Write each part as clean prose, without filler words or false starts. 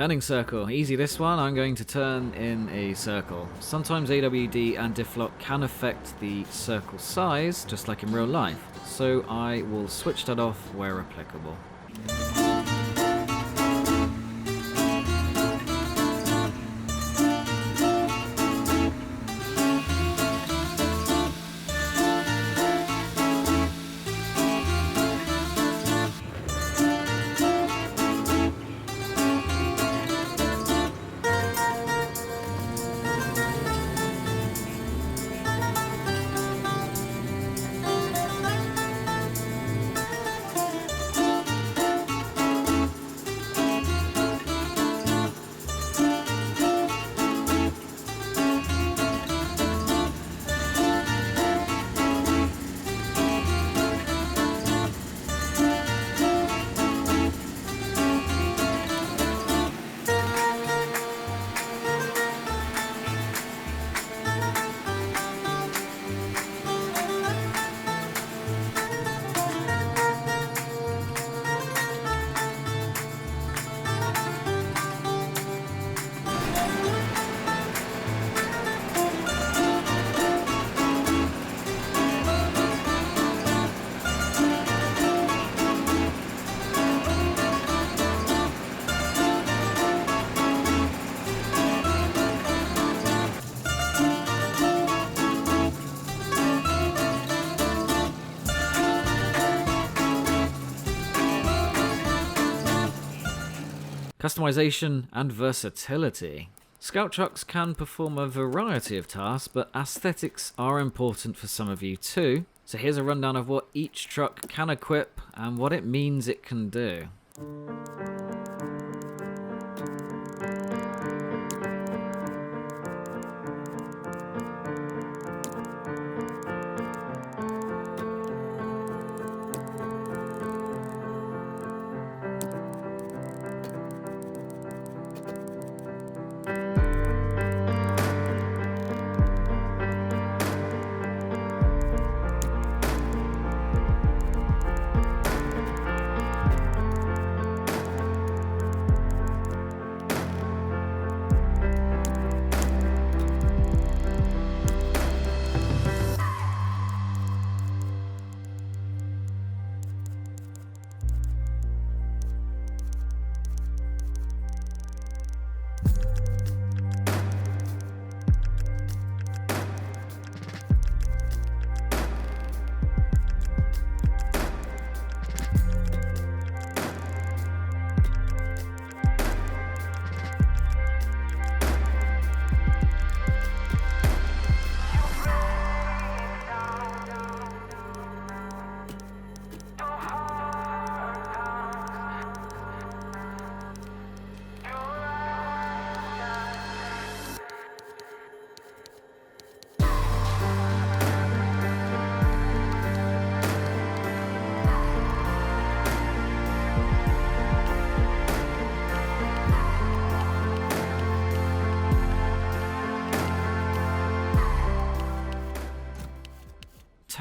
Turning circle. Easy this one. I'm going to turn in a circle. Sometimes AWD and difflock can affect the circle size, just like in real life. So I will switch that off where applicable. Customization and versatility. Scout trucks can perform a variety of tasks, but aesthetics are important for some of you too. So here's a rundown of what each truck can equip and what it means it can do.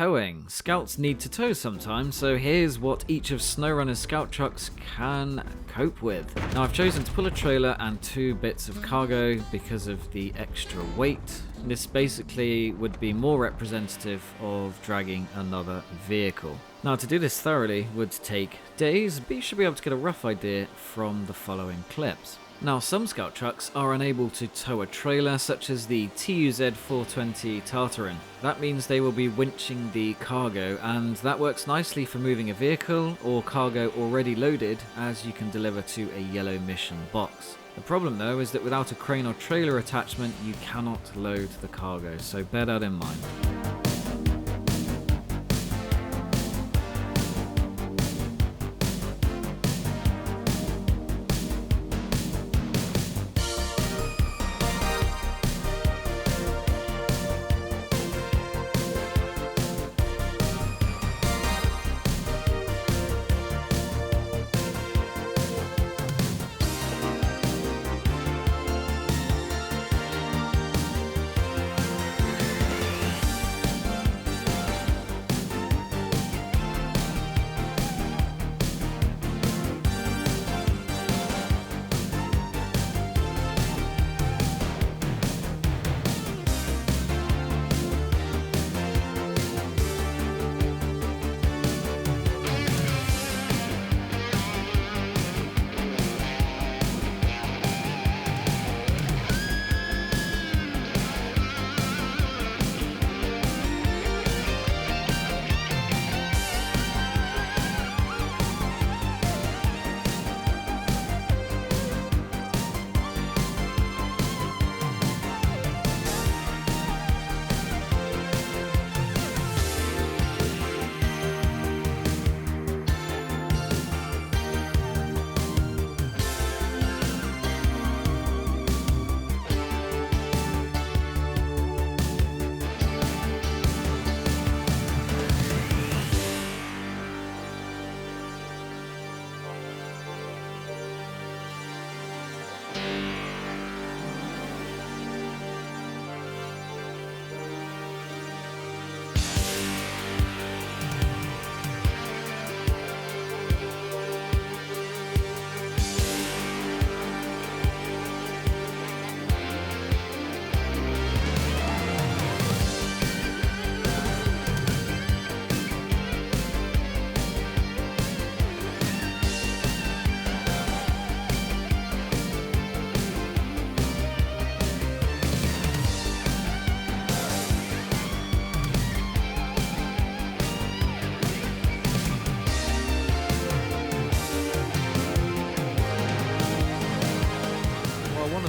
towing. Scouts need to tow sometimes, so here's what each of SnowRunner's scout trucks can cope with. Now I've chosen to pull a trailer and 2 bits of cargo because of the extra weight. This basically would be more representative of dragging another vehicle. Now to do this thoroughly would take days, but you should be able to get a rough idea from the following clips. Now some scout trucks are unable to tow a trailer, such as the TUZ 420 Tartarin. That means they will be winching the cargo, and that works nicely for moving a vehicle or cargo already loaded, as you can deliver to a yellow mission box. The problem though is that without a crane or trailer attachment you cannot load the cargo, so bear that in mind.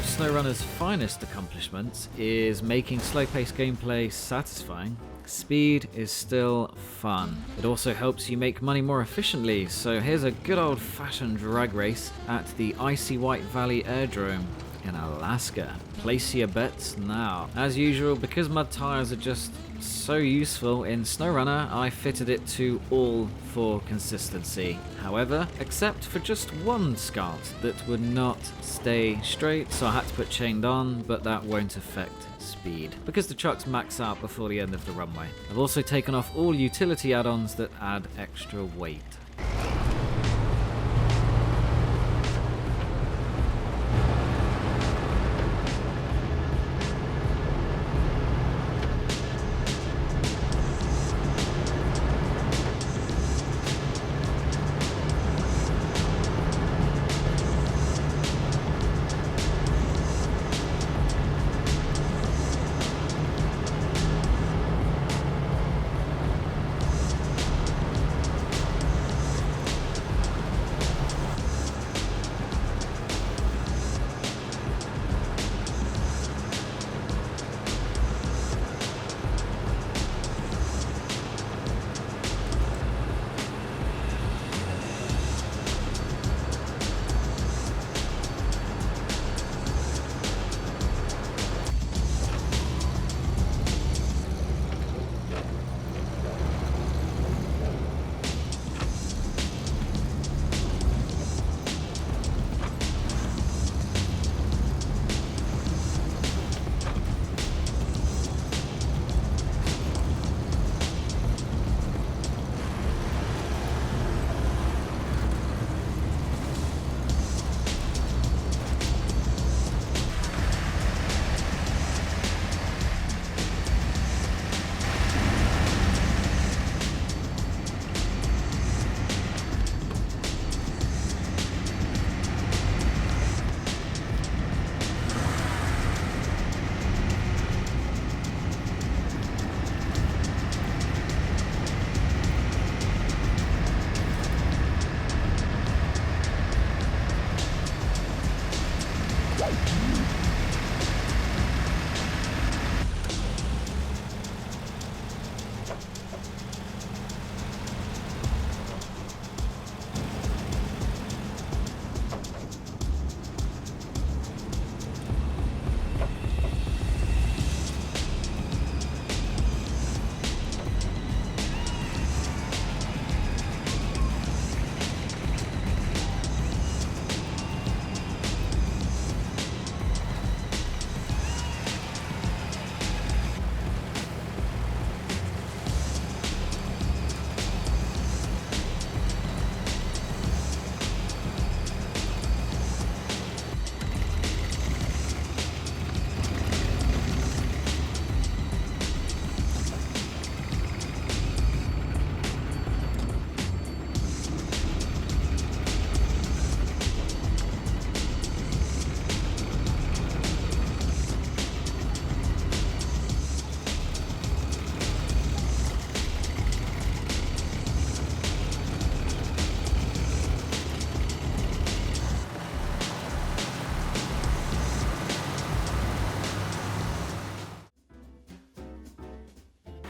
SnowRunner's finest accomplishments is making slow-paced gameplay satisfying. Speed is still fun. It also helps you make money more efficiently, so here's a good old-fashioned drag race at the Icy White Valley Airdrome in Alaska. Place your bets now. As usual, because mud tires are just so useful in SnowRunner, I fitted it to all for consistency. However, except for just one scout that would not stay straight, so I had to put chained on, but that won't affect speed because the trucks max out before the end of the runway. I've also taken off all utility add-ons that add extra weight.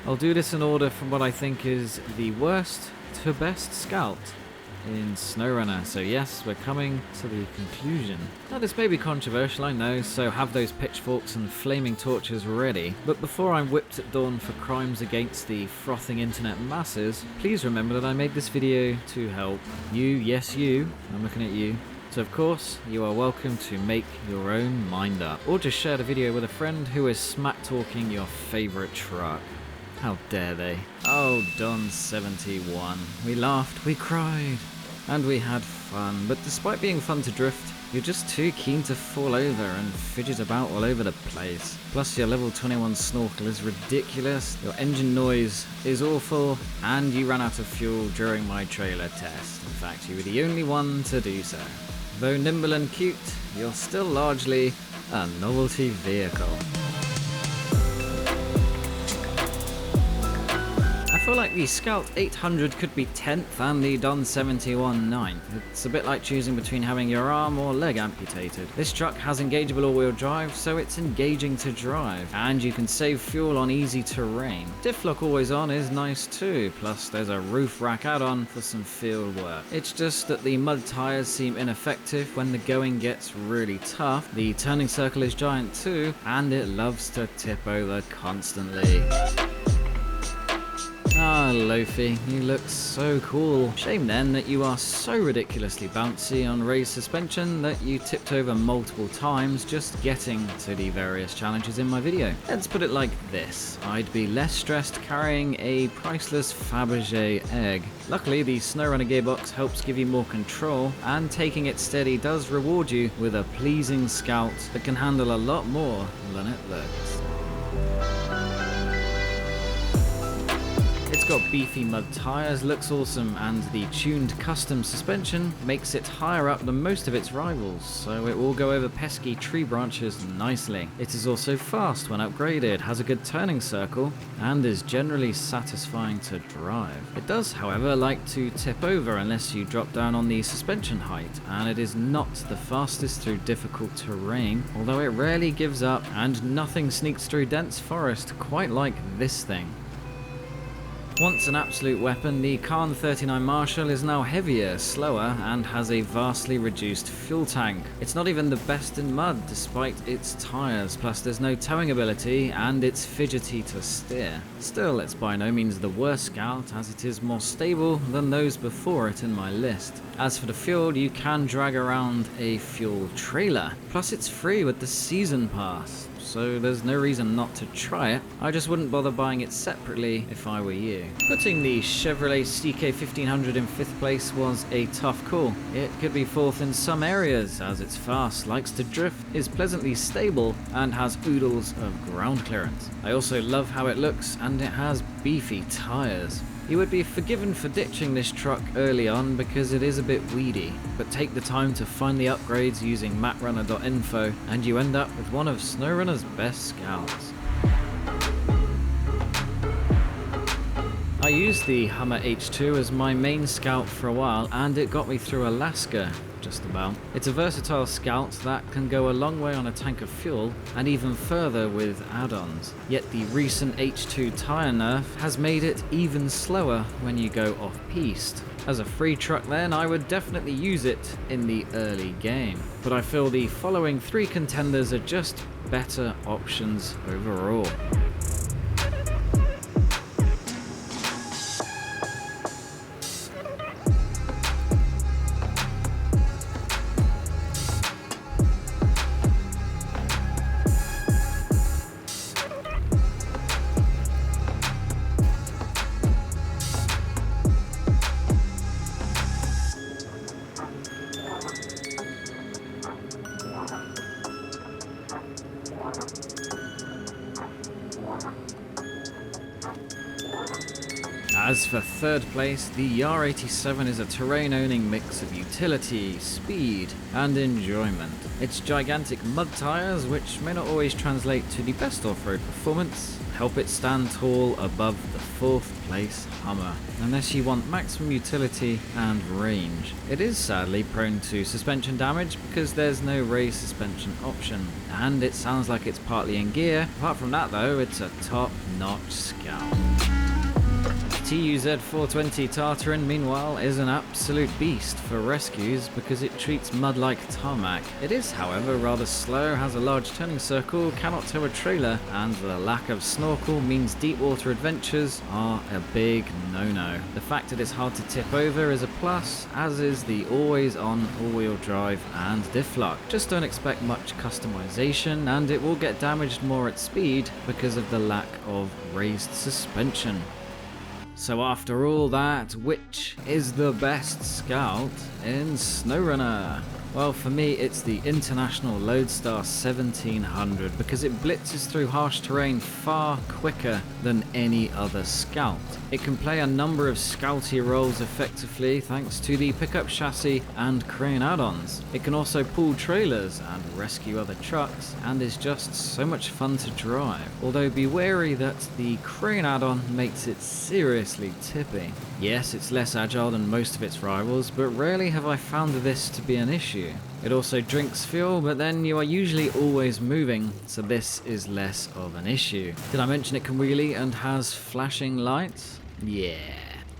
I'll do this in order from what I think is the worst to best scout in SnowRunner. So yes, we're coming to the conclusion. Now this may be controversial, I know, so have those pitchforks and flaming torches ready. But before I'm whipped at dawn for crimes against the frothing internet masses, please remember that I made this video to help you, yes you, I'm looking at you. So of course, you are welcome to make your own mind up, or just share the video with a friend who is smack talking your favourite truck. How dare they? Oh, Don 71. We laughed, we cried, and we had fun. But despite being fun to drift, you're just too keen to fall over and fidget about all over the place. Plus your level 21 snorkel is ridiculous, your engine noise is awful, and you ran out of fuel during my trailer test. In fact, you were the only one to do so. Though nimble and cute, you're still largely a novelty vehicle. I feel like the Scout 800 could be 10th and the Don 71 9th. It's a bit like choosing between having your arm or leg amputated. This truck has engageable all-wheel drive, so it's engaging to drive, and you can save fuel on easy terrain. Diff lock always on is nice too, plus there's a roof rack add-on for some field work. It's just that the mud tyres seem ineffective when the going gets really tough. The turning circle is giant too, and it loves to tip over constantly. Ah, Lofi, you look so cool. Shame then that you are so ridiculously bouncy on raised suspension that you tipped over multiple times just getting to the various challenges in my video. Let's put it like this, I'd be less stressed carrying a priceless Fabergé egg. Luckily, the SnowRunner gearbox helps give you more control, and taking it steady does reward you with a pleasing Scout that can handle a lot more than it looks. It's got beefy mud tyres, looks awesome, and the tuned custom suspension makes it higher up than most of its rivals, so it will go over pesky tree branches nicely. It is also fast when upgraded, has a good turning circle, and is generally satisfying to drive. It does, however, like to tip over unless you drop down on the suspension height, and it is not the fastest through difficult terrain, although it rarely gives up, and nothing sneaks through dense forest quite like this thing. Once an absolute weapon, the Khan 39 Marshall is now heavier, slower, and has a vastly reduced fuel tank. It's not even the best in mud despite its tyres, plus there's no towing ability and it's fidgety to steer. Still, it's by no means the worst Scout, as it is more stable than those before it in my list. As for the fuel, you can drag around a fuel trailer, plus it's free with the season pass, so there's no reason not to try it. I just wouldn't bother buying it separately if I were you. Putting the Chevrolet CK1500 in 5th place was a tough call. It could be 4th in some areas, as it's fast, likes to drift, is pleasantly stable, and has oodles of ground clearance. I also love how it looks, and it has beefy tyres. You would be forgiven for ditching this truck early on because it is a bit weedy, but take the time to find the upgrades using MapRunner.info and you end up with one of SnowRunner's best Scouts. I used the Hummer H2 as my main Scout for a while and it got me through Alaska. just about. It's a versatile scout that can go a long way on a tank of fuel and even further with add-ons. Yet the recent H2 tyre nerf has made it even slower when you go off-piste. As a free truck then, I would definitely use it in the early game. But I feel the following 3 contenders are just better options overall. As for third place, the Yar 87 is a terrain-owning mix of utility, speed, and enjoyment. Its gigantic mud tyres, which may not always translate to the best off-road performance, help it stand tall above the 4th place Hummer, unless you want maximum utility and range. It is sadly prone to suspension damage because there's no raised suspension option, and it sounds like it's partly in gear. Apart from that though, it's a top-notch scout. TUZ420 Tartarin, meanwhile, is an absolute beast for rescues because it treats mud like tarmac. It is, however, rather slow, has a large turning circle, cannot tow a trailer, and the lack of snorkel means deep water adventures are a big no-no. The fact it is hard to tip over is a plus, as is the always-on all-wheel drive and diff lock. Just don't expect much customization, and it will get damaged more at speed because of the lack of raised suspension. So after all that, which is the best scout in SnowRunner? Well, for me, it's the International Lodestar 1700 because it blitzes through harsh terrain far quicker than any other scout. It can play a number of scouty roles effectively thanks to the pickup chassis and crane add-ons. It can also pull trailers and rescue other trucks and is just so much fun to drive. Although be wary that the crane add-on makes it seriously tippy. Yes, it's less agile than most of its rivals, but rarely have I found this to be an issue. It also drinks fuel, but then you are usually always moving, so this is less of an issue. Did I mention it can wheelie and has flashing lights? Yeah.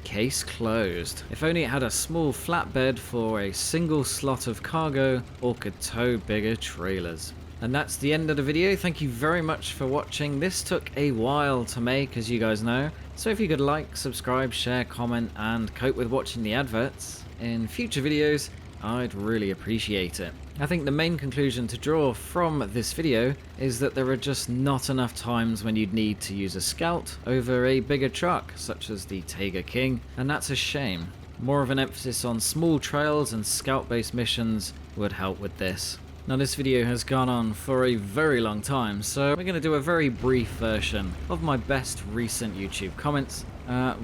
Case closed. If only it had a small flatbed for a single slot of cargo or could tow bigger trailers. And that's the end of the video. Thank you very much for watching. This took a while to make, as you guys know. So if you could like, subscribe, share, comment, and cope with watching the adverts in future videos, I'd really appreciate it. I think the main conclusion to draw from this video is that there are just not enough times when you'd need to use a scout over a bigger truck, such as the Tiger King, and that's a shame. More of an emphasis on small trails and scout-based missions would help with this. Now this video has gone on for a very long time, so we're going to do a very brief version of my best recent YouTube comments.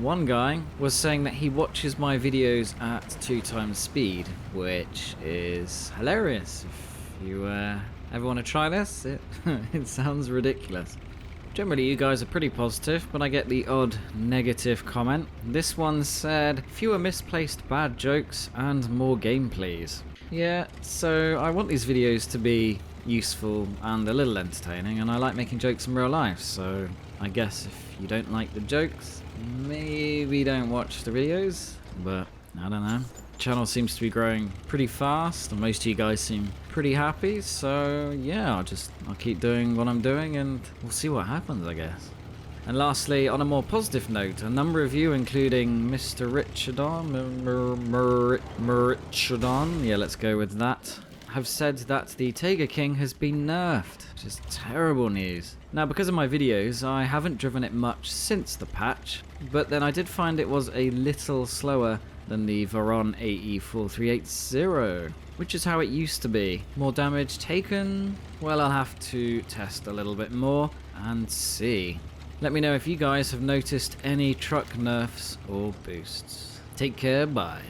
One guy was saying that he watches my videos at 2x speed, which is hilarious. If you ever want to try this, it sounds ridiculous. Generally you guys are pretty positive, but I get the odd negative comment. This one said, fewer misplaced bad jokes and more gameplays. Yeah, so I want these videos to be useful and a little entertaining, and I like making jokes in real life, so I guess if you don't like the jokes, maybe don't watch the videos, but I don't know. The channel seems to be growing pretty fast, and most of you guys seem pretty happy, so yeah, I'll keep doing what I'm doing, and we'll see what happens, I guess. And lastly, on a more positive note, a number of you, including Mr. Richardon, yeah, let's go with that, have said that the Tiger King has been nerfed, which is terrible news. Now, because of my videos, I haven't driven it much since the patch, but then I did find it was a little slower than the Varon AE4380, which is how it used to be. More damage taken? Well, I'll have to test a little bit more and see. Let me know if you guys have noticed any truck nerfs or boosts. Take care, bye.